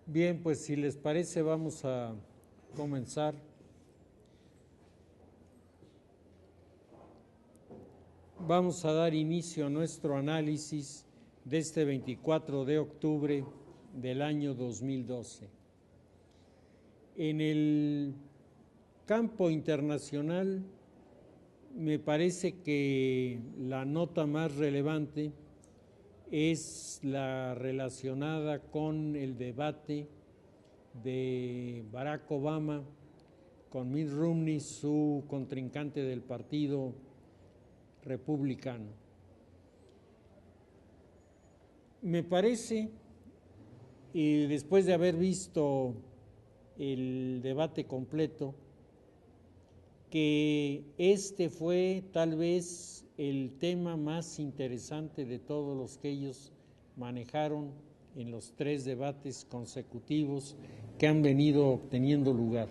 Bien, pues si les parece vamos a comenzar. Vamos a dar inicio a nuestro análisis de este 24 de octubre del año 2012. En el campo internacional, me parece que la nota más relevante es la relacionada con el debate de Barack Obama con Mitt Romney, su contrincante del Partido Republicano. Me parece, y después de haber visto el debate completo, que este fue tal vez el tema más interesante de todos los que ellos manejaron en los 3 debates consecutivos que han venido teniendo lugar.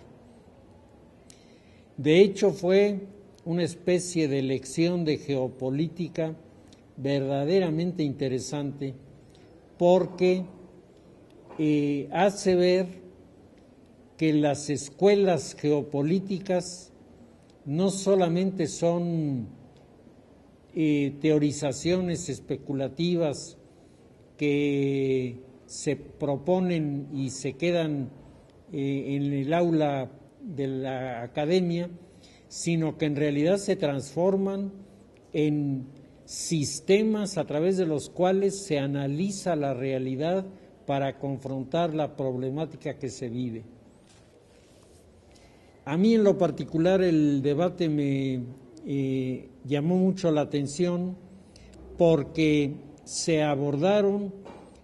De hecho, fue una especie de lección de geopolítica verdaderamente interesante porque hace ver que las escuelas geopolíticas no solamente son teorizaciones especulativas que se proponen y se quedan en el aula de la academia, sino que en realidad se transforman en sistemas a través de los cuales se analiza la realidad para confrontar la problemática que se vive. A mí en lo particular el debate me llamó mucho la atención porque se abordaron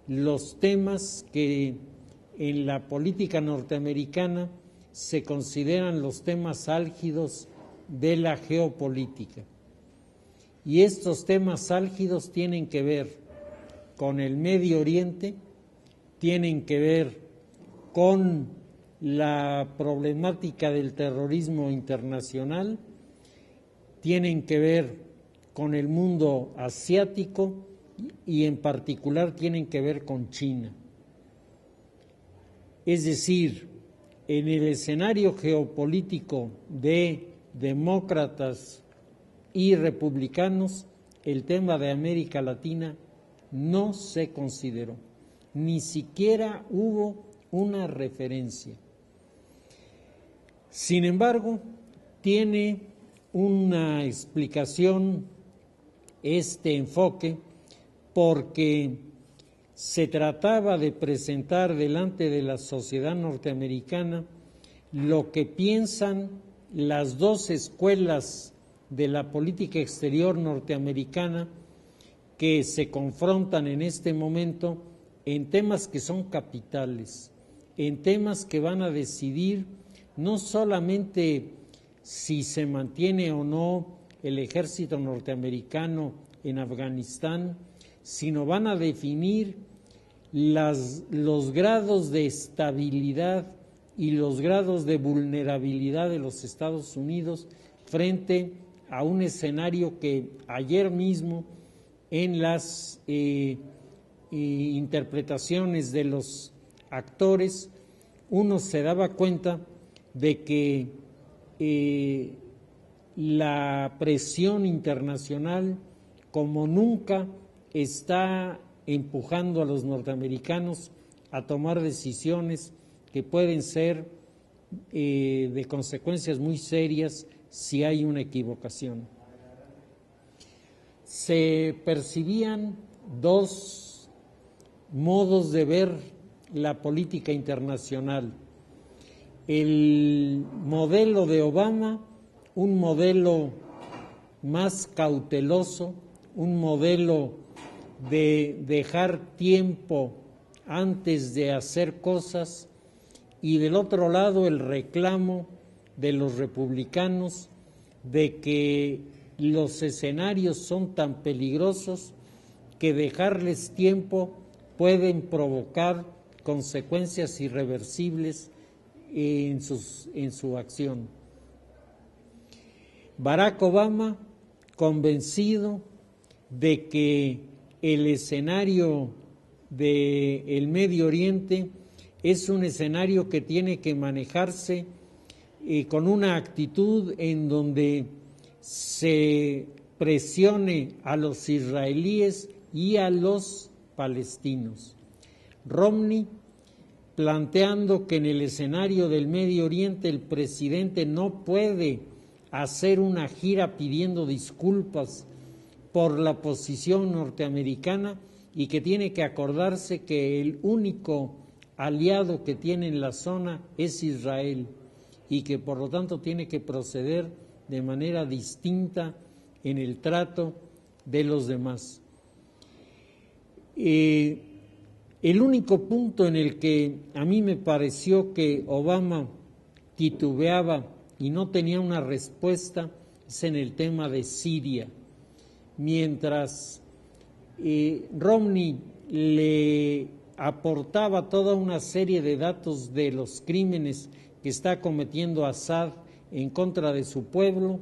los temas que en la política norteamericana se consideran los temas álgidos de la geopolítica. Y estos temas álgidos tienen que ver con el Medio Oriente, tienen que ver con la problemática del terrorismo internacional, tienen que ver con el mundo asiático y en particular tienen que ver con China. Es decir, en el escenario geopolítico de demócratas y republicanos, el tema de América Latina no se consideró, ni siquiera hubo una referencia. Sin embargo, tiene una explicación este enfoque porque se trataba de presentar delante de la sociedad norteamericana lo que piensan las 2 escuelas de la política exterior norteamericana que se confrontan en este momento en temas que son capitales, en temas que van a decidir no solamente si se mantiene o no el ejército norteamericano en Afganistán, sino van a definir los grados de estabilidad y los grados de vulnerabilidad de los Estados Unidos frente a un escenario que ayer mismo en las interpretaciones de los actores uno se daba cuenta de que la presión internacional como nunca está empujando a los norteamericanos a tomar decisiones que pueden ser de consecuencias muy serias si hay una equivocación. Se percibían 2 modos de ver la política internacional. El modelo de Obama, un modelo más cauteloso, un modelo de dejar tiempo antes de hacer cosas, y del otro lado el reclamo de los republicanos de que los escenarios son tan peligrosos que dejarles tiempo pueden provocar consecuencias irreversibles en su acción. Barack Obama, convencido de que el escenario del Medio Oriente es un escenario que tiene que manejarse con una actitud en donde se presione a los israelíes y a los palestinos. Romney, planteando que en el escenario del Medio Oriente el presidente no puede hacer una gira pidiendo disculpas por la posición norteamericana y que tiene que acordarse que el único aliado que tiene en la zona es Israel y que por lo tanto tiene que proceder de manera distinta en el trato de los demás. El único punto en el que a mí me pareció que Obama titubeaba y no tenía una respuesta es en el tema de Siria. Mientras Romney le aportaba toda una serie de datos de los crímenes que está cometiendo Assad en contra de su pueblo,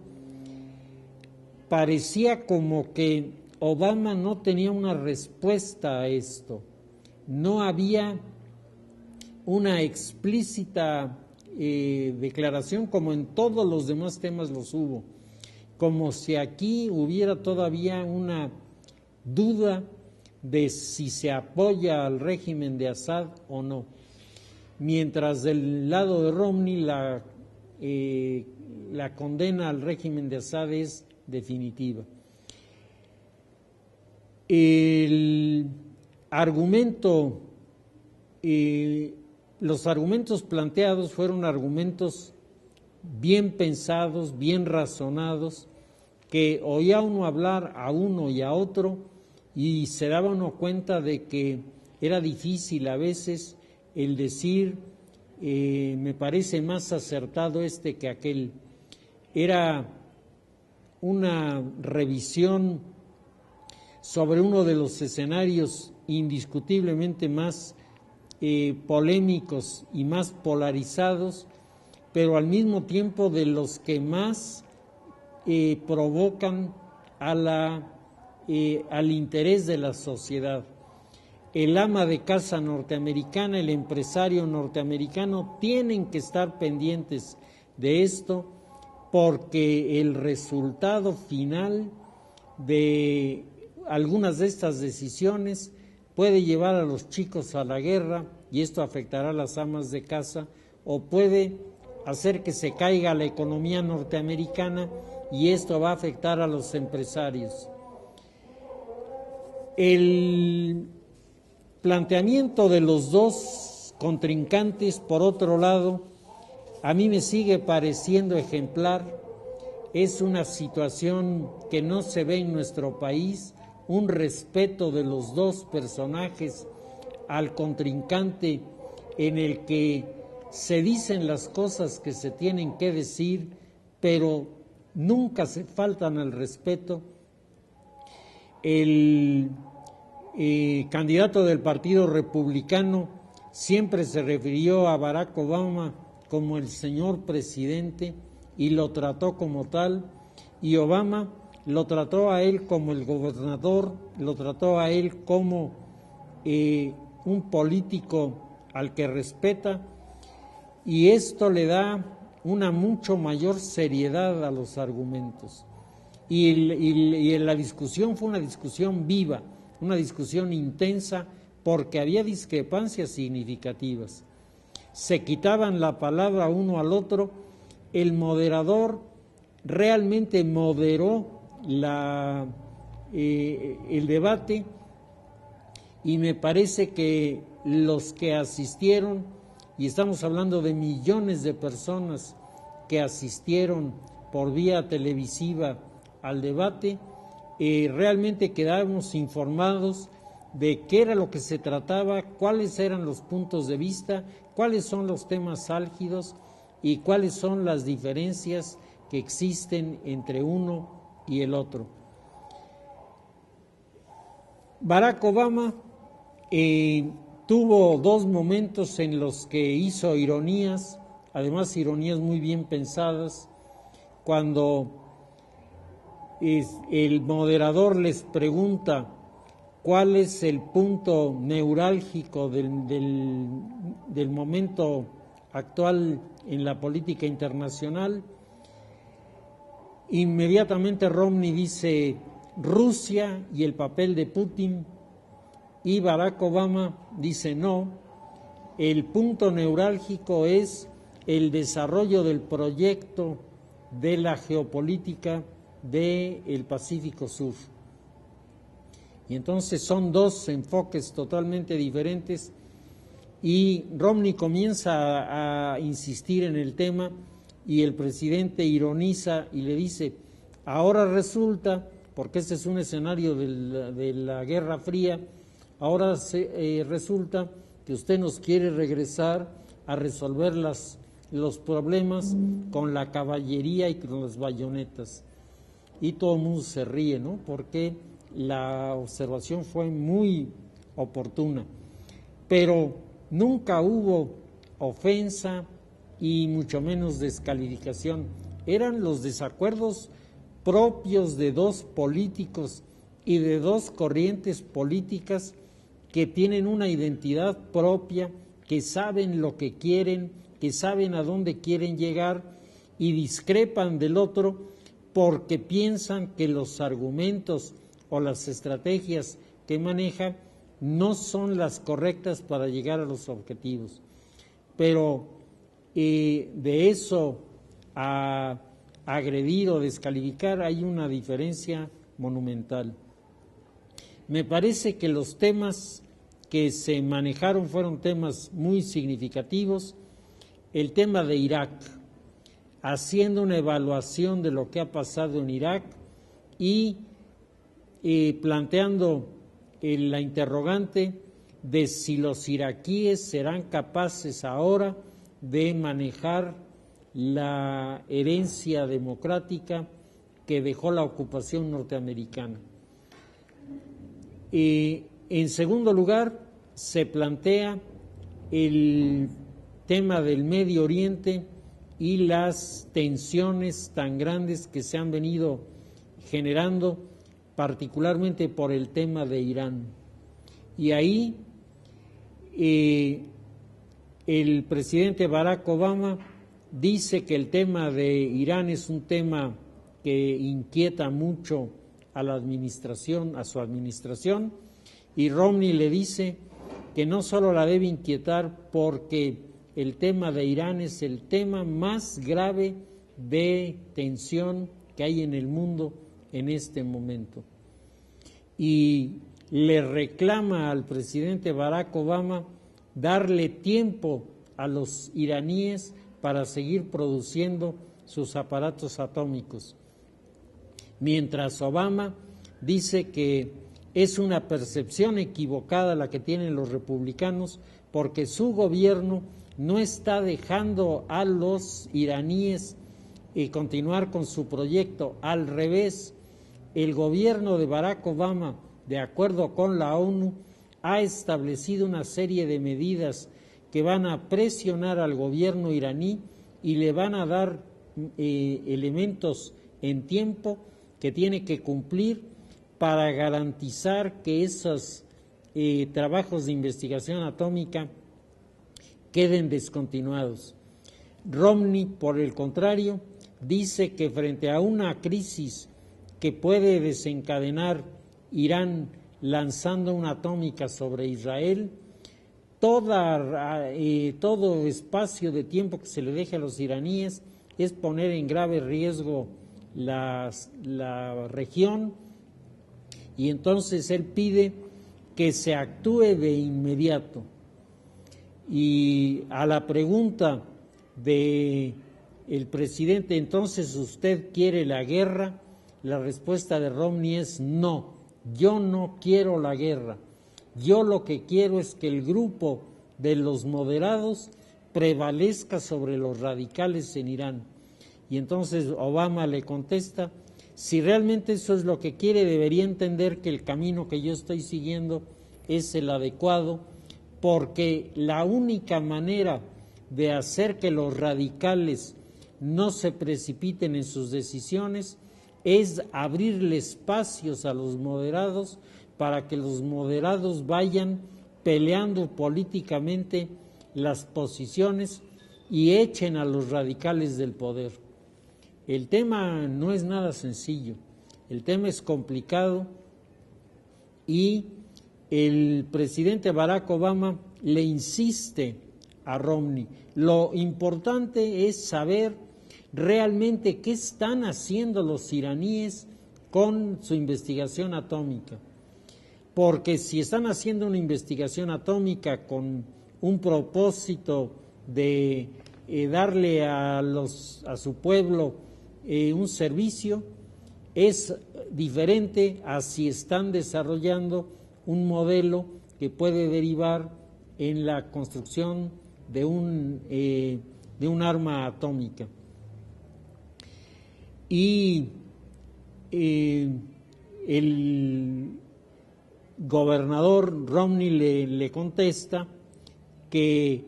parecía como que Obama no tenía una respuesta a esto. No había una explícita declaración como en todos los demás temas los hubo, como si aquí hubiera todavía una duda de si se apoya al régimen de Assad o no. Mientras del lado de Romney la condena al régimen de Assad es definitiva. El argumento, los argumentos planteados fueron argumentos bien pensados, bien razonados, que oía uno hablar a uno y a otro y se daba uno cuenta de que era difícil a veces el decir, me parece más acertado este que aquel. Era una revisión sobre uno de los escenarios indiscutiblemente más polémicos y más polarizados, pero al mismo tiempo de los que más provocan al interés de la sociedad. El ama de casa norteamericana, el empresario norteamericano tienen que estar pendientes de esto porque el resultado final de algunas de estas decisiones puede llevar a los chicos a la guerra y esto afectará a las amas de casa, o puede hacer que se caiga la economía norteamericana y esto va a afectar a los empresarios. El planteamiento de los dos contrincantes, por otro lado, a mí me sigue pareciendo ejemplar. Es una situación que no se ve en nuestro país, un respeto de los dos personajes al contrincante en el que se dicen las cosas que se tienen que decir, pero nunca se faltan al respeto. El candidato del Partido Republicano siempre se refirió a Barack Obama como el señor presidente y lo trató como tal, y Obama lo trató a él como el gobernador, lo trató a él como un político al que respeta, y esto le da una mucho mayor seriedad a los argumentos. Y la discusión fue una discusión viva, una discusión intensa, porque había discrepancias significativas. Se quitaban la palabra uno al otro. El moderador realmente moderó el debate y me parece que los que asistieron, y estamos hablando de millones de personas que asistieron por vía televisiva al debate, realmente quedamos informados de qué era lo que se trataba, cuáles eran los puntos de vista, cuáles son los temas álgidos y cuáles son las diferencias que existen entre uno y el otro. Barack Obama tuvo dos momentos en los que hizo ironías, además ironías muy bien pensadas, cuando el moderador les pregunta cuál es el punto neurálgico del momento actual en la política internacional. Inmediatamente Romney dice Rusia y el papel de Putin, y Barack Obama dice no, el punto neurálgico es el desarrollo del proyecto de la geopolítica del Pacífico Sur. Y entonces son dos enfoques totalmente diferentes, y Romney comienza a insistir en el tema, y el presidente ironiza y le dice, ahora resulta, porque este es un escenario de la Guerra Fría, ahora resulta que usted nos quiere regresar a resolver los problemas con la caballería y con las bayonetas. Y todo el mundo se ríe, ¿no? Porque la observación fue muy oportuna. Pero nunca hubo ofensa y mucho menos descalificación. Eran los desacuerdos propios de dos políticos y de dos corrientes políticas que tienen una identidad propia, que saben lo que quieren, que saben a dónde quieren llegar, y discrepan del otro porque piensan que los argumentos o las estrategias que maneja no son las correctas para llegar a los objetivos. Pero de eso a agredir o descalificar hay una diferencia monumental. Me parece que los temas que se manejaron fueron temas muy significativos. El tema de Irak, haciendo una evaluación de lo que ha pasado en Irak y planteando la interrogante de si los iraquíes serán capaces ahora de manejar la herencia democrática que dejó la ocupación norteamericana. En segundo lugar, se plantea el tema del Medio Oriente y las tensiones tan grandes que se han venido generando, particularmente por el tema de Irán. Y ahí el presidente Barack Obama dice que el tema de Irán es un tema que inquieta mucho a la administración, a su administración, y Romney le dice que no solo la debe inquietar porque el tema de Irán es el tema más grave de tensión que hay en el mundo en este momento. Y le reclama al presidente Barack Obama darle tiempo a los iraníes para seguir produciendo sus aparatos atómicos. Mientras Obama dice que es una percepción equivocada la que tienen los republicanos porque su gobierno no está dejando a los iraníes continuar con su proyecto. Al revés, el gobierno de Barack Obama, de acuerdo con la ONU, ha establecido una serie de medidas que van a presionar al gobierno iraní y le van a dar elementos en tiempo que tiene que cumplir para garantizar que esos trabajos de investigación atómica queden descontinuados. Romney, por el contrario, dice que frente a una crisis que puede desencadenar Irán lanzando una atómica sobre Israel, todo espacio de tiempo que se le deje a los iraníes es poner en grave riesgo la región, y entonces él pide que se actúe de inmediato. Y a la pregunta de el presidente, entonces usted quiere la guerra, la respuesta de Romney es no, yo no quiero la guerra, yo lo que quiero es que el grupo de los moderados prevalezca sobre los radicales en Irán. Y entonces Obama le contesta, si realmente eso es lo que quiere, debería entender que el camino que yo estoy siguiendo es el adecuado, porque la única manera de hacer que los radicales no se precipiten en sus decisiones es abrirle espacios a los moderados para que los moderados vayan peleando políticamente las posiciones y echen a los radicales del poder. El tema no es nada sencillo, el tema es complicado y el presidente Barack Obama le insiste a Romney. Lo importante es saber realmente qué están haciendo los iraníes con su investigación atómica. Porque si están haciendo una investigación atómica con un propósito de darle a su pueblo un servicio, es diferente a si están desarrollando un modelo que puede derivar en la construcción de un arma atómica. Y el gobernador Romney le contesta que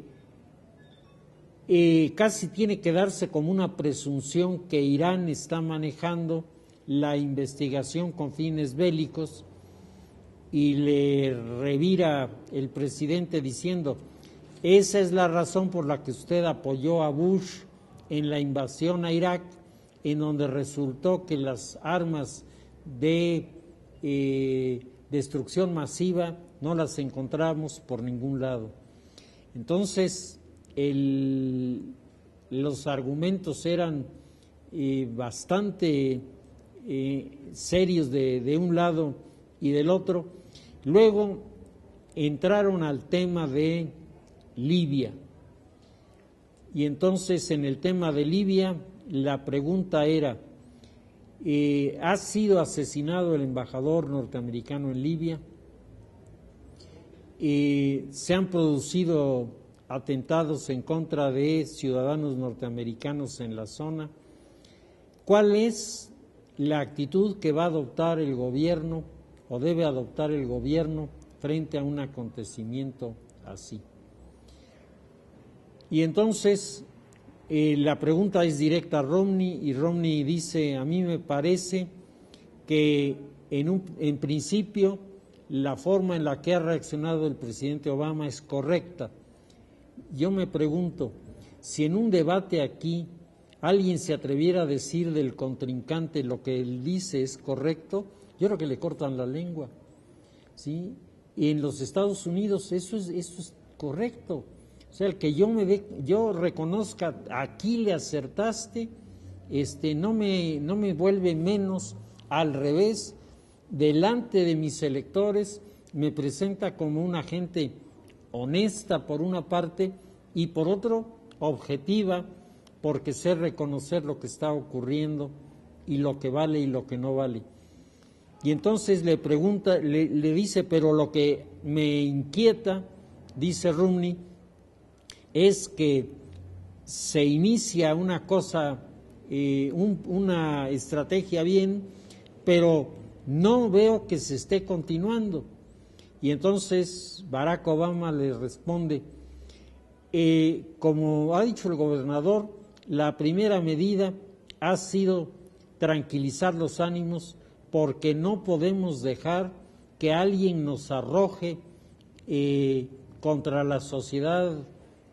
casi tiene que darse como una presunción que Irán está manejando la investigación con fines bélicos, y le revira el presidente diciendo: esa es la razón por la que usted apoyó a Bush en la invasión a Irak, en donde resultó que las armas de destrucción masiva no las encontramos por ningún lado. Entonces, los argumentos eran bastante serios de un lado y del otro. Luego entraron al tema de Libia. Y entonces, en el tema de Libia, la pregunta era: ¿ha sido asesinado el embajador norteamericano en Libia? ¿Se han producido atentados en contra de ciudadanos norteamericanos en la zona? ¿Cuál es la actitud que va a adoptar el gobierno o debe adoptar el gobierno frente a un acontecimiento así? Y entonces la pregunta es directa a Romney, y Romney dice: a mí me parece que en principio la forma en la que ha reaccionado el presidente Obama es correcta. Yo me pregunto, si en un debate aquí alguien se atreviera a decir del contrincante lo que él dice es correcto, yo creo que le cortan la lengua, ¿sí? Y en los Estados Unidos eso es correcto. O sea, el que yo reconozca: aquí le acertaste, no me vuelve menos, al revés, delante de mis electores me presenta como una gente honesta por una parte, y por otro objetiva, porque sé reconocer lo que está ocurriendo y lo que vale y lo que no vale. Y entonces le pregunta, le dice: pero lo que me inquieta, dice Romney, es que se inicia una cosa, una estrategia bien, pero no veo que se esté continuando. Y entonces Barack Obama le responde: como ha dicho el gobernador, la primera medida ha sido tranquilizar los ánimos, porque no podemos dejar que alguien nos arroje contra la sociedad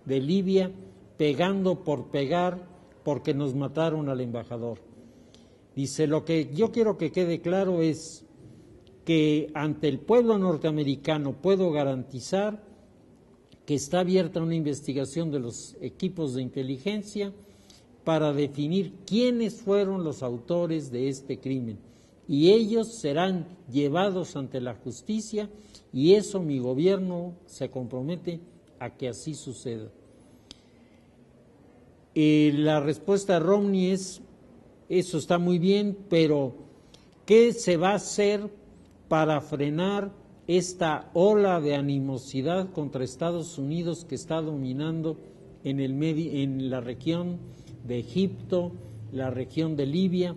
de Libia, pegando por pegar, porque nos mataron al embajador. Dice: lo que yo quiero que quede claro es que ante el pueblo norteamericano puedo garantizar que está abierta una investigación de los equipos de inteligencia para definir quiénes fueron los autores de este crimen, y ellos serán llevados ante la justicia, y eso mi gobierno se compromete a que así suceda. La respuesta de Romney es: eso está muy bien, pero ¿qué se va a hacer para frenar esta ola de animosidad contra Estados Unidos que está dominando en la región de Egipto, la región de Libia,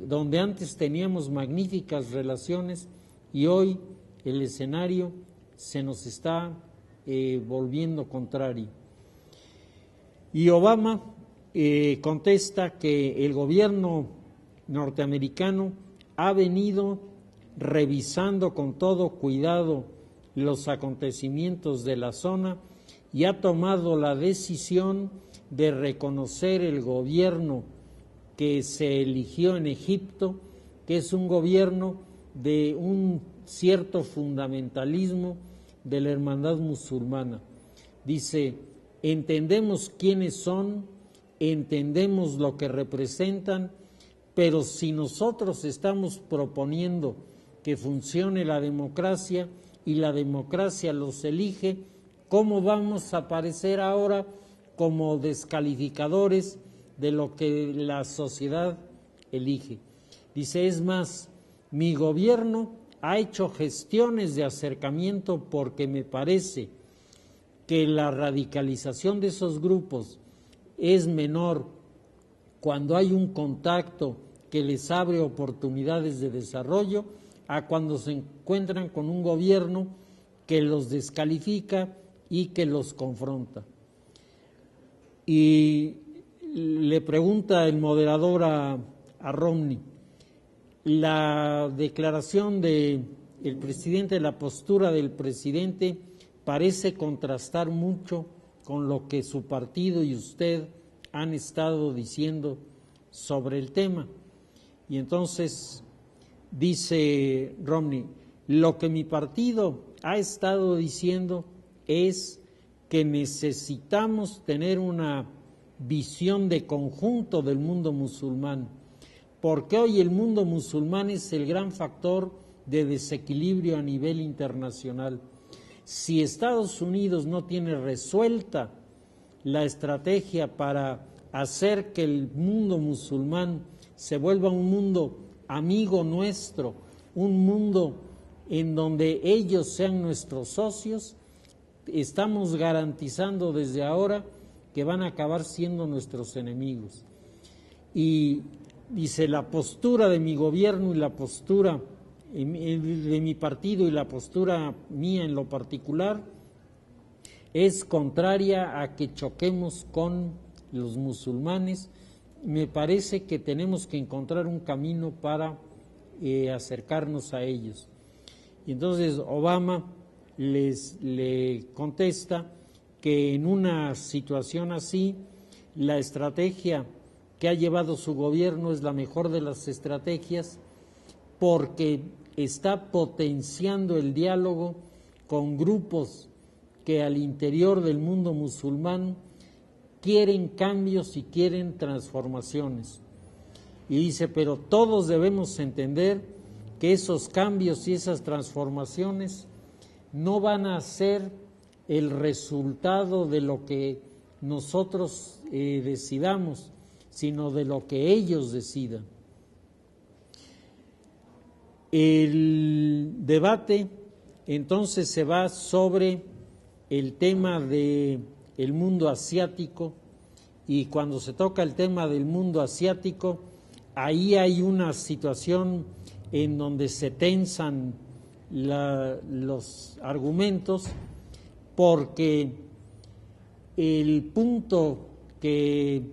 donde antes teníamos magníficas relaciones y hoy el escenario se nos está volviendo contrario? Y Obama contesta que el gobierno norteamericano ha venido revisando con todo cuidado los acontecimientos de la zona y ha tomado la decisión de reconocer el gobierno que se eligió en Egipto, que es un gobierno de un cierto fundamentalismo de la hermandad musulmana. Dice, entendemos quiénes son, entendemos lo que representan, pero si nosotros estamos proponiendo que funcione la democracia y la democracia los elige, ¿cómo vamos a aparecer ahora como descalificadores de lo que la sociedad elige? Dice, es más, mi gobierno ha hecho gestiones de acercamiento porque me parece que la radicalización de esos grupos es menor cuando hay un contacto que les abre oportunidades de desarrollo a cuando se encuentran con un gobierno que los descalifica y que los confronta. Y le pregunta el moderador a Romney, la declaración del presidente, la postura del presidente parece contrastar mucho con lo que su partido y usted han estado diciendo sobre el tema. Y entonces dice Romney, lo que mi partido ha estado diciendo es que necesitamos tener una visión de conjunto del mundo musulmán, porque hoy el mundo musulmán es el gran factor de desequilibrio a nivel internacional. Si Estados Unidos no tiene resuelta la estrategia para hacer que el mundo musulmán se vuelva un mundo amigo nuestro, un mundo en donde ellos sean nuestros socios, estamos garantizando desde ahora que van a acabar siendo nuestros enemigos. Y dice, la postura de mi gobierno y la postura de mi partido y la postura mía en lo particular es contraria a que choquemos con los musulmanes. Me parece que tenemos que encontrar un camino para acercarnos a ellos. Y entonces Obama le contesta que en una situación así, la estrategia que ha llevado su gobierno es la mejor de las estrategias porque está potenciando el diálogo con grupos que al interior del mundo musulmán quieren cambios y quieren transformaciones. Y dice, pero todos debemos entender que esos cambios y esas transformaciones no van a ser el resultado de lo que nosotros decidamos, sino de lo que ellos decidan. El debate entonces se va sobre el tema del mundo asiático, y cuando se toca el tema del mundo asiático, ahí hay una situación en donde se tensan los argumentos, porque el punto que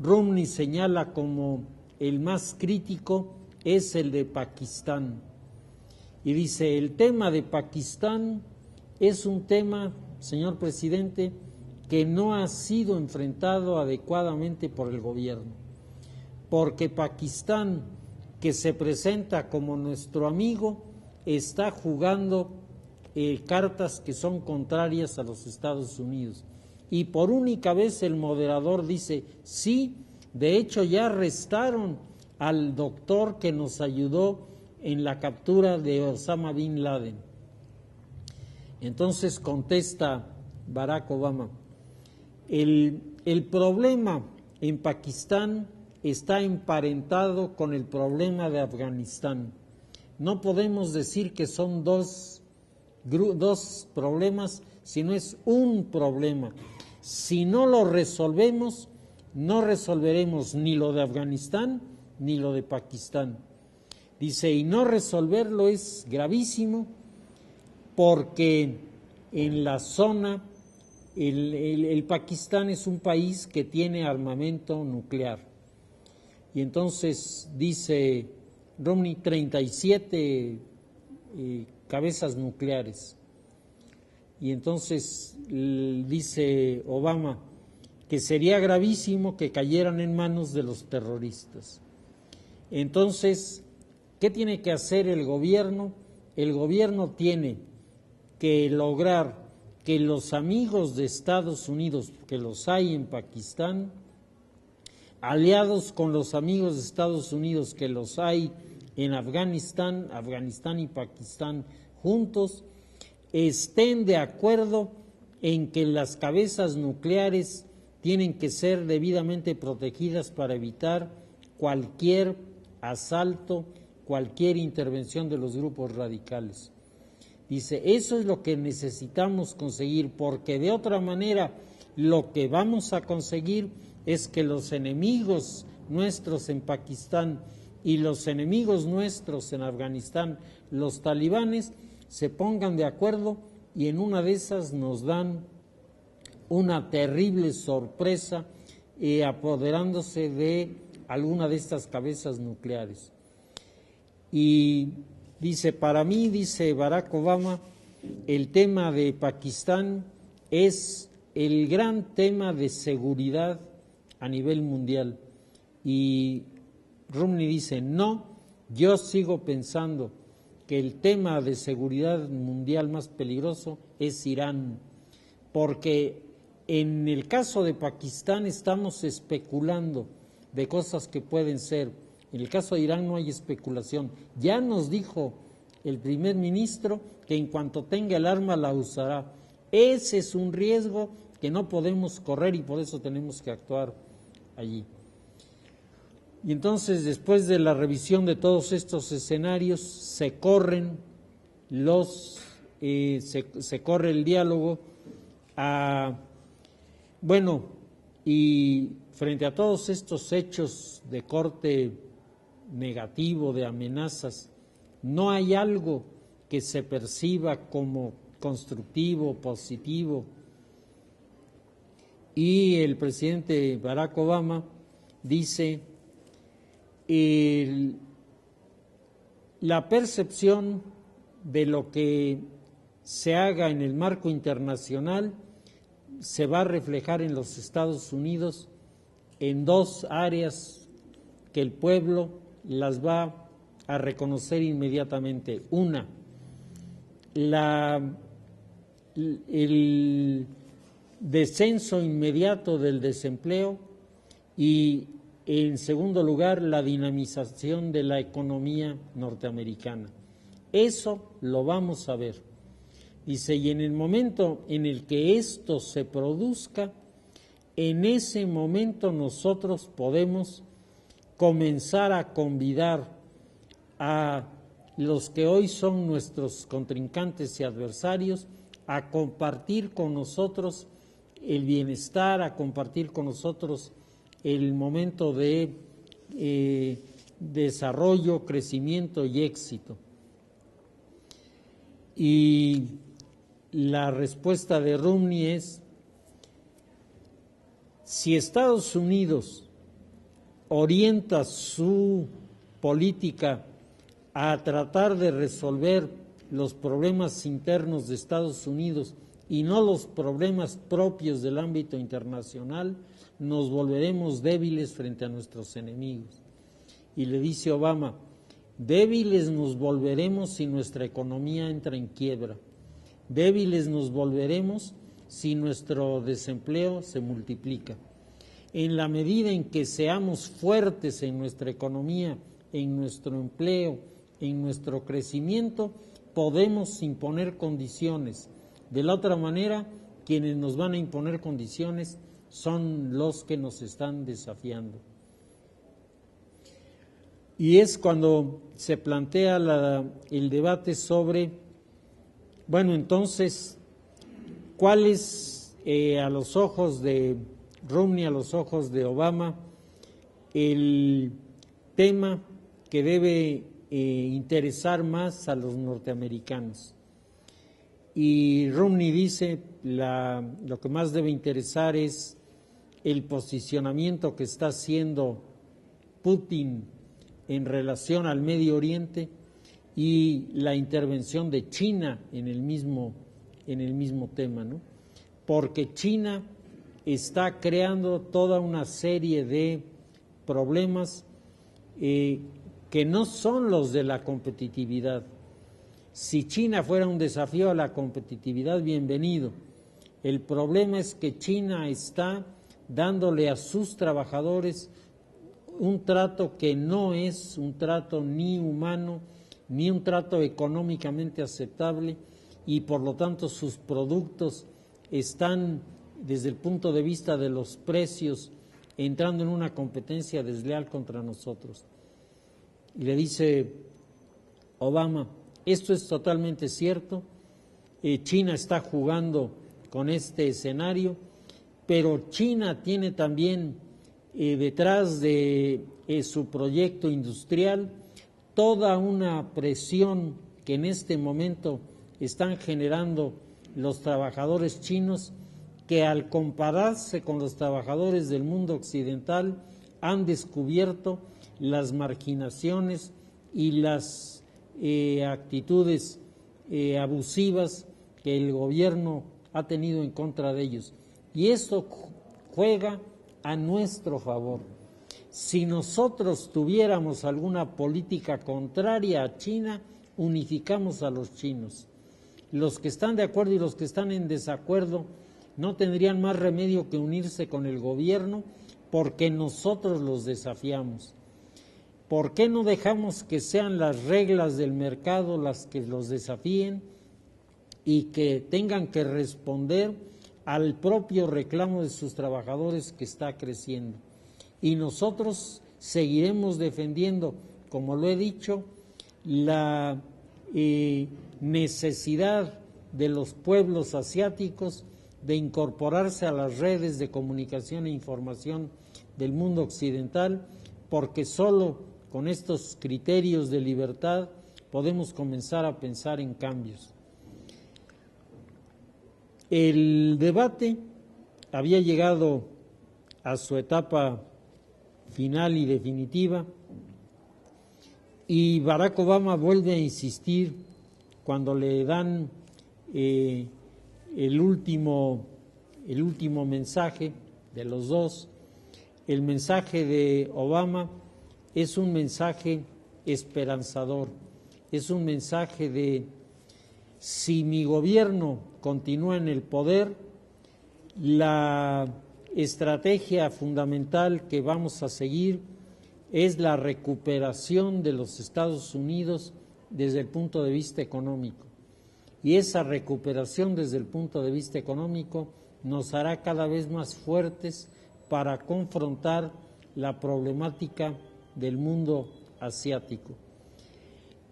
Romney señala como el más crítico es el de Pakistán. Y dice, el tema de Pakistán es un tema, señor presidente, que no ha sido enfrentado adecuadamente por el gobierno, porque Pakistán, que se presenta como nuestro amigo, está jugando cartas que son contrarias a los Estados Unidos. Y por única vez el moderador dice, sí, de hecho ya arrestaron al doctor que nos ayudó en la captura de Osama Bin Laden. Entonces contesta Barack Obama, el problema en Pakistán está emparentado con el problema de Afganistán. No podemos decir que son dos problemas, sino es un problema. Si no lo resolvemos, no resolveremos ni lo de Afganistán ni lo de Pakistán. Dice, y no resolverlo es gravísimo porque en la zona, el Pakistán es un país que tiene armamento nuclear. Y entonces dice Romney 37 cabezas nucleares. Y entonces dice Obama que sería gravísimo que cayeran en manos de los terroristas. Entonces, ¿qué tiene que hacer el gobierno? El gobierno tiene que lograr que los amigos de Estados Unidos, que los hay en Pakistán, aliados con los amigos de Estados Unidos, que los hay en Afganistán y Pakistán juntos, estén de acuerdo en que las cabezas nucleares tienen que ser debidamente protegidas para evitar cualquier asalto, cualquier intervención de los grupos radicales. Dice, eso es lo que necesitamos conseguir, porque de otra manera lo que vamos a conseguir es que los enemigos nuestros en Pakistán y los enemigos nuestros en Afganistán, los talibanes, se pongan de acuerdo y en una de esas nos dan una terrible sorpresa apoderándose de alguna de estas cabezas nucleares. Y dice, para mí, dice Barack Obama, el tema de Pakistán es el gran tema de seguridad a nivel mundial. Y Romney dice, no, yo sigo pensando que el tema de seguridad mundial más peligroso es Irán, porque en el caso de Pakistán estamos especulando de cosas que pueden ser. En el caso de Irán no hay especulación. Ya nos dijo el primer ministro que en cuanto tenga el arma la usará. Ese es un riesgo que no podemos correr y por eso tenemos que actuar allí. Y entonces, después de la revisión de todos estos escenarios, se corre el diálogo y frente a todos estos hechos de corte negativo, de amenazas, no hay algo que se perciba como constructivo, positivo. Y el presidente Barack Obama dice, la percepción de lo que se haga en el marco internacional se va a reflejar en los Estados Unidos en dos áreas que el pueblo las va a reconocer inmediatamente. Una, el descenso inmediato del desempleo y, en segundo lugar, la dinamización de la economía norteamericana. Eso lo vamos a ver. Dice, y en el momento en el que esto se produzca, en ese momento nosotros podemos comenzar a convidar a los que hoy son nuestros contrincantes y adversarios a compartir con nosotros el bienestar, a compartir con nosotros el momento de desarrollo, crecimiento y éxito. Y la respuesta de Romney es, si Estados Unidos orienta su política a tratar de resolver los problemas internos de Estados Unidos y no los problemas propios del ámbito internacional, nos volveremos débiles frente a nuestros enemigos. Y le dice Obama, débiles nos volveremos si nuestra economía entra en quiebra, débiles nos volveremos si nuestro desempleo se multiplica. En la medida en que seamos fuertes en nuestra economía, en nuestro empleo, en nuestro crecimiento, podemos imponer condiciones. De la otra manera, quienes nos van a imponer condiciones son los que nos están desafiando. Y es cuando se plantea el debate sobre, entonces, ¿cuál es a los ojos de Romney, a los ojos de Obama, el tema que debe interesar más a los norteamericanos? Y Romney dice, lo que más debe interesar es el posicionamiento que está haciendo Putin en relación al Medio Oriente y la intervención de China en el mismo tema, ¿no? Porque China está creando toda una serie de problemas que no son los de la competitividad. Si China fuera un desafío a la competitividad, bienvenido. El problema es que China está dándole a sus trabajadores un trato que no es un trato ni humano, ni un trato económicamente aceptable, y por lo tanto sus productos están, desde el punto de vista de los precios, entrando en una competencia desleal contra nosotros. Y le dice Obama, esto es totalmente cierto, China está jugando con este escenario, pero China tiene también detrás de su proyecto industrial toda una presión que en este momento están generando los trabajadores chinos, que al compararse con los trabajadores del mundo occidental han descubierto las marginaciones y las actitudes abusivas que el gobierno ha tenido en contra de ellos. Y eso juega a nuestro favor. Si nosotros tuviéramos alguna política contraria a China, unificamos a los chinos. Los que están de acuerdo y los que están en desacuerdo no tendrían más remedio que unirse con el gobierno, porque nosotros los desafiamos. ¿Por qué no dejamos que sean las reglas del mercado las que los desafíen y que tengan que responder al propio reclamo de sus trabajadores que está creciendo? Y nosotros seguiremos defendiendo, como lo he dicho, la necesidad de los pueblos asiáticos de incorporarse a las redes de comunicación e información del mundo occidental, porque solo con estos criterios de libertad podemos comenzar a pensar en cambios. El debate había llegado a su etapa final y definitiva, y Barack Obama vuelve a insistir cuando le dan el último mensaje de los dos. El mensaje de Obama es un mensaje esperanzador, es un mensaje de: si mi gobierno continúa en el poder, la estrategia fundamental que vamos a seguir es la recuperación de los Estados Unidos desde el punto de vista económico. Y esa recuperación desde el punto de vista económico nos hará cada vez más fuertes para confrontar la problemática del mundo asiático.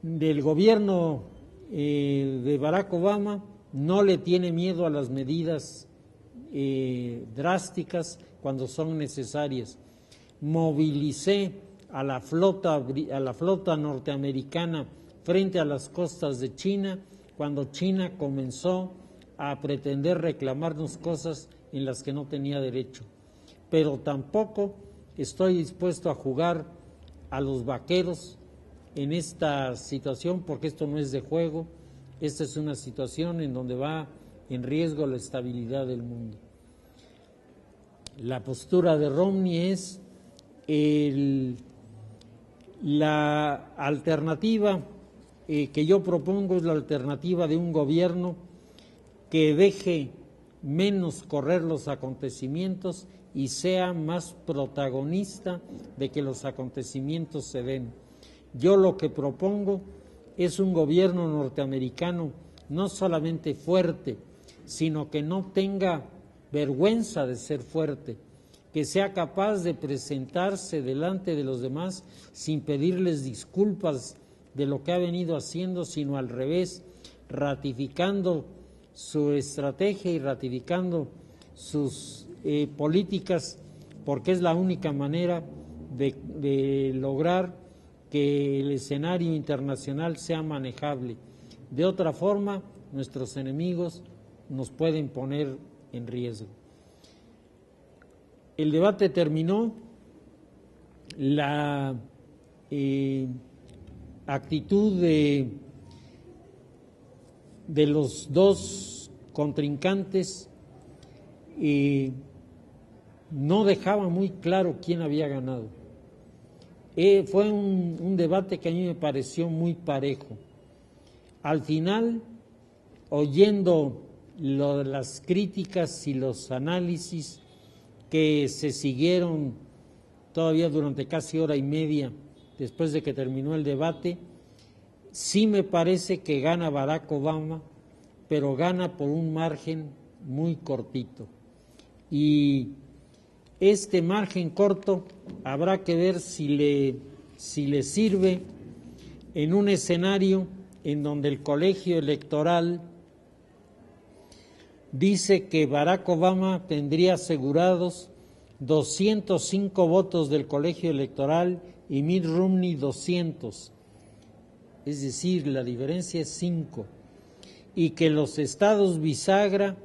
Del gobierno de Barack Obama no le tiene miedo a las medidas drásticas cuando son necesarias. Movilicé a la flota norteamericana frente a las costas de China cuando China comenzó a pretender reclamarnos cosas en las que no tenía derecho. Pero tampoco estoy dispuesto a jugar a los vaqueros en esta situación, porque esto no es de juego, esta es una situación en donde va en riesgo la estabilidad del mundo. La postura de Romney es la alternativa que yo propongo, es la alternativa de un gobierno que deje menos correr los acontecimientos y sea más protagonista de que los acontecimientos se den. Yo lo que propongo es un gobierno norteamericano no solamente fuerte, sino que no tenga vergüenza de ser fuerte, que sea capaz de presentarse delante de los demás sin pedirles disculpas de lo que ha venido haciendo, sino al revés, ratificando su estrategia y ratificando sus políticas, porque es la única manera de lograr que el escenario internacional sea manejable. De otra forma, nuestros enemigos nos pueden poner en riesgo. El debate terminó la actitud de los dos contrincantes no dejaba muy claro quién había ganado. Fue un debate que a mí me pareció muy parejo. Al final, oyendo las críticas y los análisis que se siguieron todavía durante casi hora y media después de que terminó el debate, sí me parece que gana Barack Obama, pero gana por un margen muy cortito. Y este margen corto habrá que ver si le sirve en un escenario en donde el colegio electoral dice que Barack Obama tendría asegurados 205 votos del colegio electoral y Mitt Romney 200. Es decir, la diferencia es 5. Y que los estados bisagra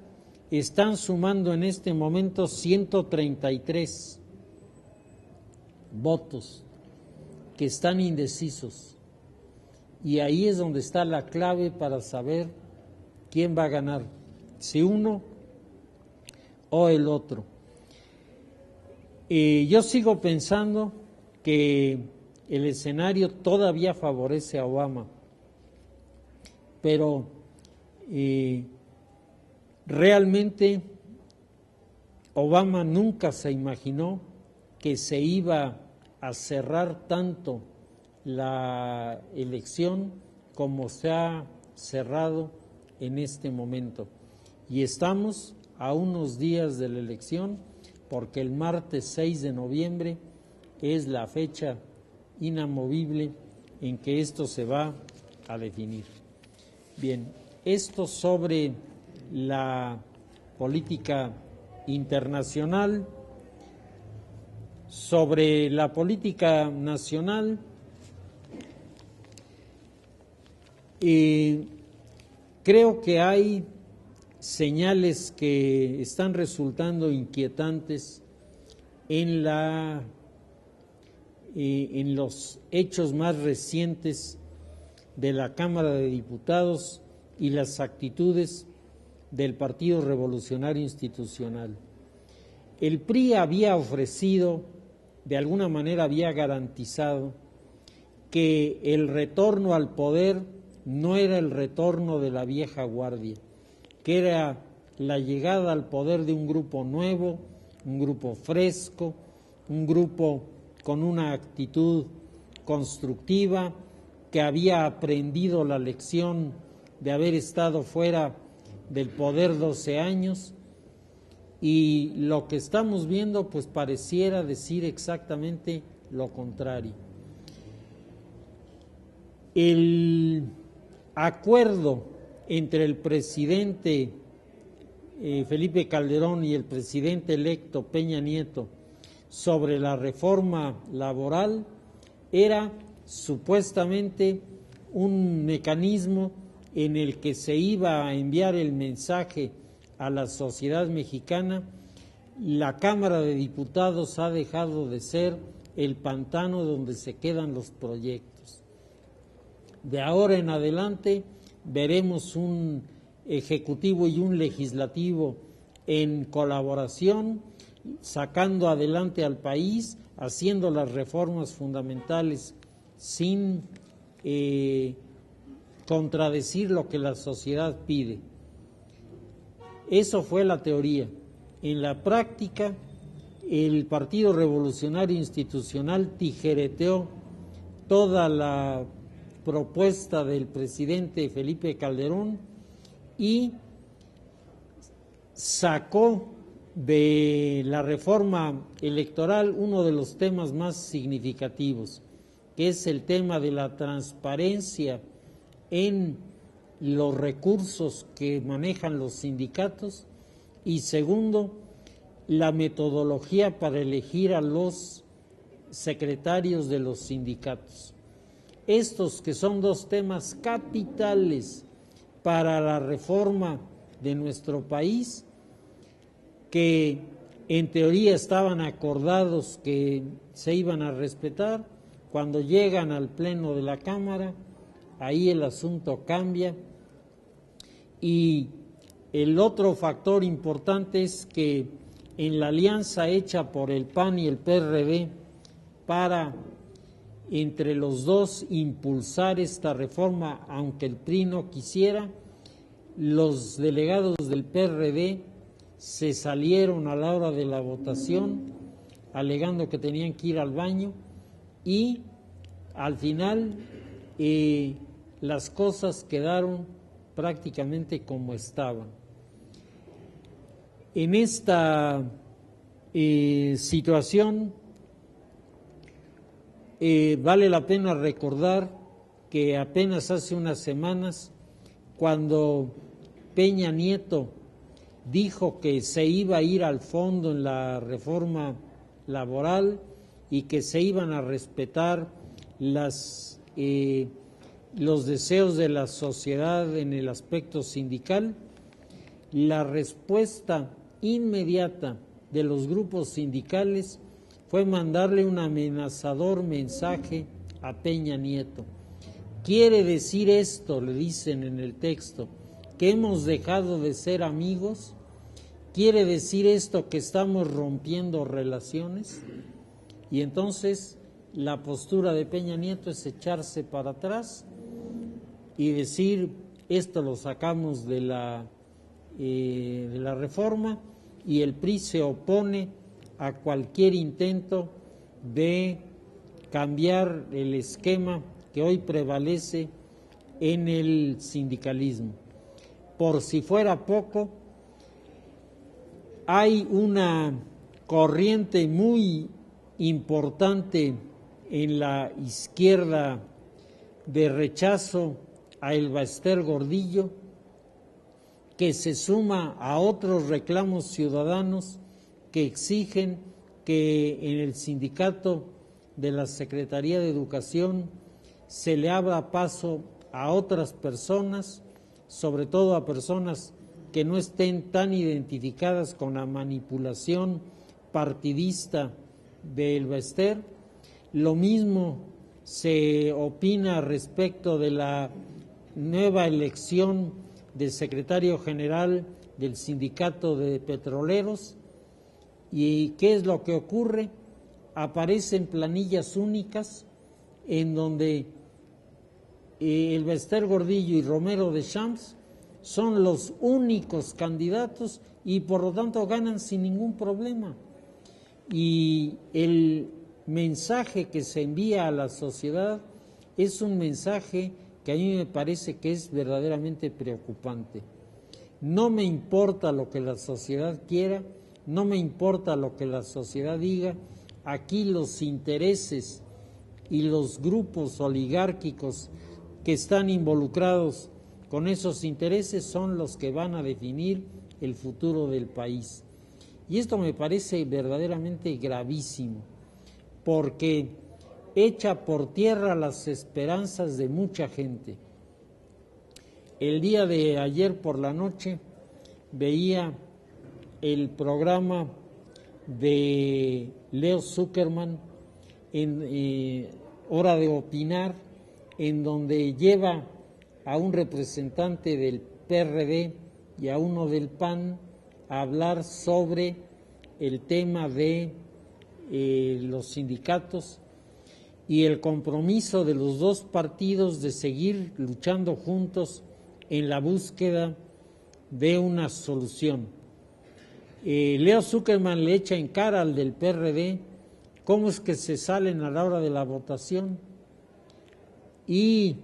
están sumando en este momento 133 votos que están indecisos. Y ahí es donde está la clave para saber quién va a ganar, si uno o el otro. Yo sigo pensando que el escenario todavía favorece a Obama, pero realmente Obama nunca se imaginó que se iba a cerrar tanto la elección como se ha cerrado en este momento. Y estamos a unos días de la elección, porque el martes 6 de noviembre es la fecha inamovible en que esto se va a definir. Bien, esto sobre la política internacional. Sobre la política nacional, creo que hay señales que están resultando inquietantes en los hechos más recientes de la Cámara de Diputados y las actitudes del Partido Revolucionario Institucional. El PRI había ofrecido, de alguna manera había garantizado, que el retorno al poder no era el retorno de la vieja guardia, que era la llegada al poder de un grupo nuevo, un grupo fresco, un grupo con una actitud constructiva, que había aprendido la lección de haber estado fuera del poder 12 años, y lo que estamos viendo pues pareciera decir exactamente lo contrario. El acuerdo entre el presidente Felipe Calderón y el presidente electo Peña Nieto sobre la reforma laboral era supuestamente un mecanismo en el que se iba a enviar el mensaje a la sociedad mexicana: la Cámara de Diputados ha dejado de ser el pantano donde se quedan los proyectos. De ahora en adelante veremos un ejecutivo y un legislativo en colaboración, sacando adelante al país, haciendo las reformas fundamentales sin contradecir lo que la sociedad pide. Eso fue la teoría. En la práctica, el Partido Revolucionario Institucional tijereteó toda la propuesta del presidente Felipe Calderón y sacó de la reforma electoral uno de los temas más significativos, que es el tema de la transparencia en los recursos que manejan los sindicatos, y segundo, la metodología para elegir a los secretarios de los sindicatos. Estos que son dos temas capitales para la reforma de nuestro país, que en teoría estaban acordados que se iban a respetar. Cuando llegan al pleno de la Cámara, ahí el asunto cambia. Y el otro factor importante es que en la alianza hecha por el PAN y el PRD para entre los dos impulsar esta reforma, aunque el PRI no quisiera, los delegados del PRD se salieron a la hora de la votación alegando que tenían que ir al baño y al final las cosas quedaron prácticamente como estaban. En esta situación vale la pena recordar que apenas hace unas semanas, cuando Peña Nieto dijo que se iba a ir al fondo en la reforma laboral y que se iban a respetar los deseos de la sociedad en el aspecto sindical, la respuesta inmediata de los grupos sindicales fue mandarle un amenazador mensaje a Peña Nieto. ¿Quiere decir esto, le dicen en el texto, que hemos dejado de ser amigos? ¿Quiere decir esto que estamos rompiendo relaciones? Y entonces la postura de Peña Nieto es echarse para atrás y decir, esto lo sacamos de la reforma, y el PRI se opone a cualquier intento de cambiar el esquema que hoy prevalece en el sindicalismo. Por si fuera poco, hay una corriente muy importante en la izquierda de rechazo a el Baester Gordillo, que se suma a otros reclamos ciudadanos que exigen que en el sindicato de la Secretaría de Educación se le abra paso a otras personas, sobre todo a personas que no estén tan identificadas con la manipulación partidista del Baester. Lo mismo se opina respecto de la nueva elección del secretario general del Sindicato de Petroleros. ¿Y qué es lo que ocurre? Aparecen planillas únicas en donde el Baester Gordillo y Romero de Champs son los únicos candidatos y por lo tanto ganan sin ningún problema. Y el mensaje que se envía a la sociedad es un mensaje que a mí me parece que es verdaderamente preocupante. No me importa lo que la sociedad quiera, no me importa lo que la sociedad diga, aquí los intereses y los grupos oligárquicos que están involucrados con esos intereses son los que van a definir el futuro del país. Y esto me parece verdaderamente gravísimo, porque echa por tierra las esperanzas de mucha gente. El día de ayer por la noche veía el programa de Leo Zuckerman en Hora de Opinar, en donde lleva a un representante del PRD y a uno del PAN a hablar sobre el tema de los sindicatos y el compromiso de los dos partidos de seguir luchando juntos en la búsqueda de una solución. Leo Zuckerman le echa en cara al del PRD cómo es que se salen a la hora de la votación, y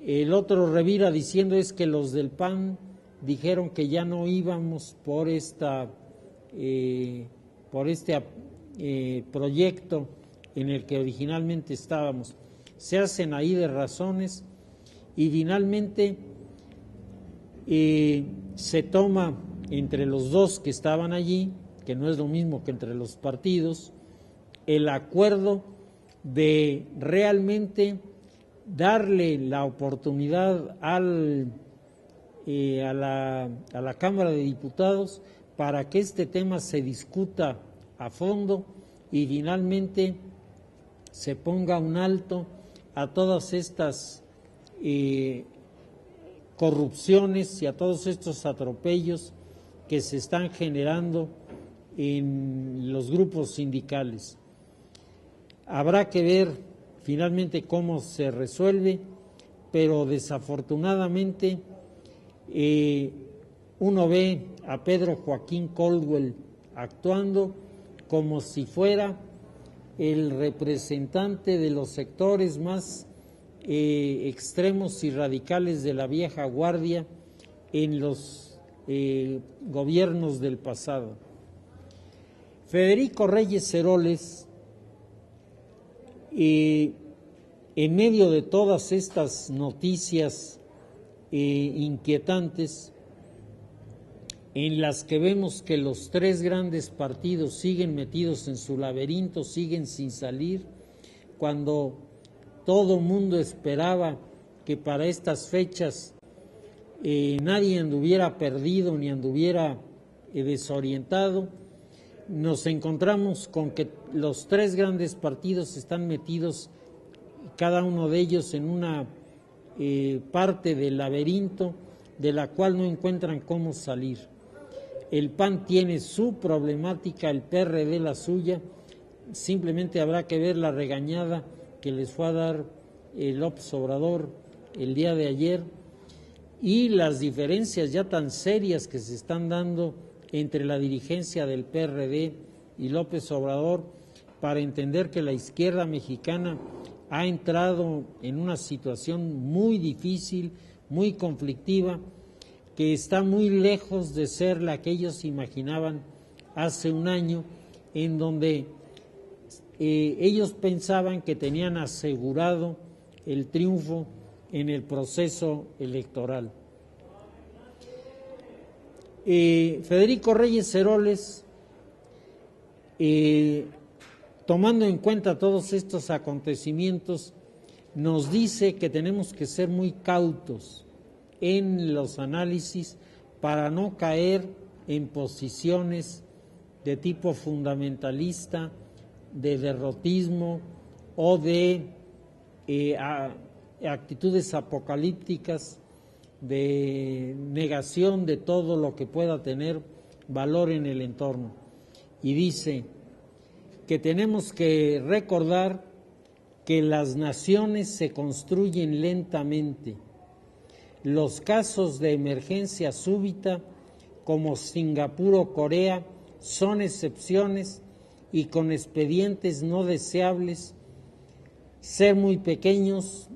el otro revira diciendo es que los del PAN dijeron que ya no íbamos por este proyecto en el que originalmente estábamos. Se hacen ahí de razones y finalmente se toma entre los dos que estaban allí, que no es lo mismo que entre los partidos, el acuerdo de realmente darle la oportunidad a la Cámara de Diputados para que este tema se discuta a fondo y finalmente se ponga un alto a todas estas corrupciones y a todos estos atropellos que se están generando en los grupos sindicales. Habrá que ver finalmente cómo se resuelve, pero desafortunadamente uno ve a Pedro Joaquín Caldwell actuando como si fuera el representante de los sectores más extremos y radicales de la vieja guardia en los gobiernos del pasado. Federico Reyes Heroles, en medio de todas estas noticias inquietantes, en las que vemos que los tres grandes partidos siguen metidos en su laberinto, siguen sin salir, cuando todo mundo esperaba que para estas fechas nadie anduviera perdido ni anduviera desorientado, nos encontramos con que los tres grandes partidos están metidos, cada uno de ellos en una parte del laberinto de la cual no encuentran cómo salir. El PAN tiene su problemática, el PRD la suya, simplemente habrá que ver la regañada que les fue a dar López Obrador el día de ayer y las diferencias ya tan serias que se están dando entre la dirigencia del PRD y López Obrador para entender que la izquierda mexicana ha entrado en una situación muy difícil, muy conflictiva, que está muy lejos de ser la que ellos imaginaban hace un año, en donde ellos pensaban que tenían asegurado el triunfo en el proceso electoral. Federico Reyes Heroles, tomando en cuenta todos estos acontecimientos, nos dice que tenemos que ser muy cautos en los análisis para no caer en posiciones de tipo fundamentalista, de derrotismo o de actitudes apocalípticas, de negación de todo lo que pueda tener valor en el entorno. Y dice que tenemos que recordar que las naciones se construyen lentamente. Los casos de emergencia súbita, como Singapur o Corea, son excepciones y con expedientes no deseables, ser muy pequeños,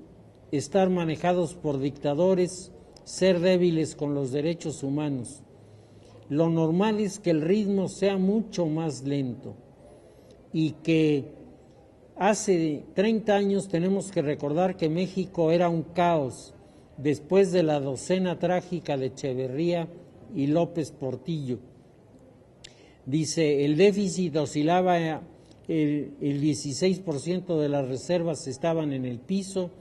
estar manejados por dictadores, ser débiles con los derechos humanos. Lo normal es que el ritmo sea mucho más lento y que hace 30 años tenemos que recordar que México era un caos después de la docena trágica de Echeverría y López Portillo. Dice, el déficit oscilaba, el 16% de las reservas estaban en el piso,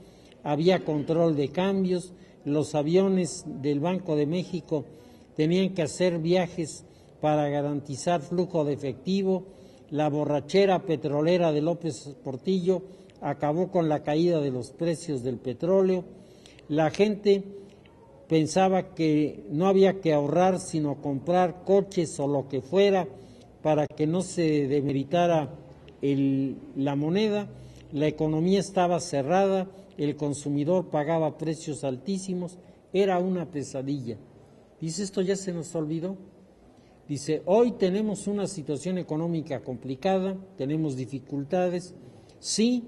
había control de cambios, los aviones del Banco de México tenían que hacer viajes para garantizar flujo de efectivo, la borrachera petrolera de López Portillo acabó con la caída de los precios del petróleo, la gente pensaba que no había que ahorrar sino comprar coches o lo que fuera para que no se demeritara la moneda, la economía estaba cerrada, el consumidor pagaba precios altísimos, era una pesadilla. Dice, esto ya se nos olvidó. Dice, hoy tenemos una situación económica complicada, tenemos dificultades, sí,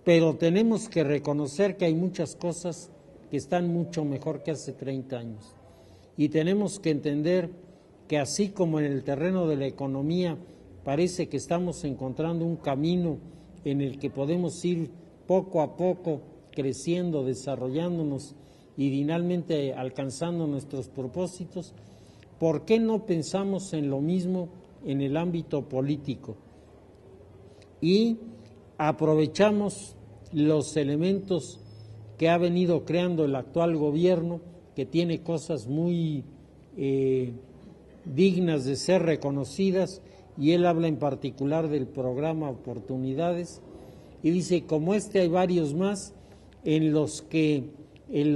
pero tenemos que reconocer que hay muchas cosas que están mucho mejor que hace 30 años. Y tenemos que entender que así como en el terreno de la economía parece que estamos encontrando un camino en el que podemos ir poco a poco creciendo, desarrollándonos y finalmente alcanzando nuestros propósitos, ¿por qué no pensamos en lo mismo en el ámbito político? Y aprovechamos los elementos que ha venido creando el actual gobierno, que tiene cosas muy dignas de ser reconocidas, y él habla en particular del programa Oportunidades, y dice, como hay varios más en los que el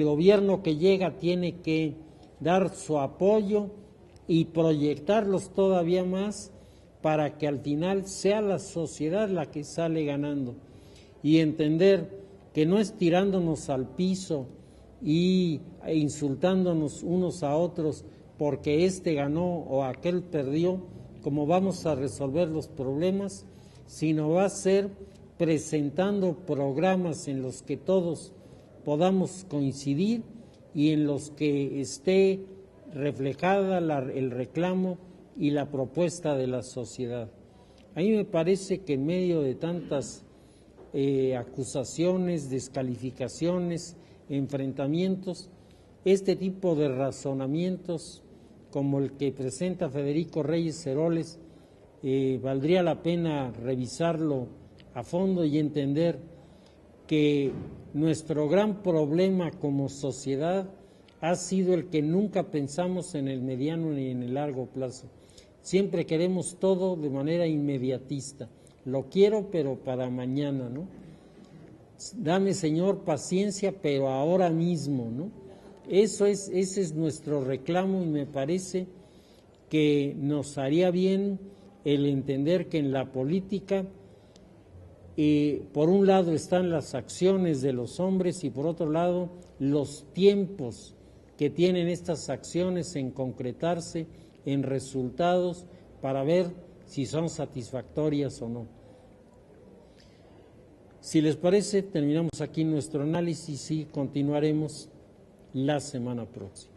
gobierno que llega tiene que dar su apoyo y proyectarlos todavía más para que al final sea la sociedad la que sale ganando, y entender que no es tirándonos al piso e insultándonos unos a otros porque este ganó o aquel perdió, como vamos a resolver los problemas, sino va a ser presentando programas en los que todos podamos coincidir y en los que esté reflejada el reclamo y la propuesta de la sociedad. A mí me parece que en medio de tantas acusaciones, descalificaciones, enfrentamientos, este tipo de razonamientos como el que presenta Federico Reyes Heroles, valdría la pena revisarlo a fondo y entender que nuestro gran problema como sociedad ha sido el que nunca pensamos en el mediano ni en el largo plazo. Siempre queremos todo de manera inmediatista. Lo quiero, pero para mañana, ¿no? Dame, Señor, paciencia, pero ahora mismo, ¿no? Ese es nuestro reclamo, y me parece que nos haría bien el entender que en la política, por un lado están las acciones de los hombres y por otro lado los tiempos que tienen estas acciones en concretarse en resultados para ver si son satisfactorias o no. Si les parece, terminamos aquí nuestro análisis y continuaremos la semana próxima.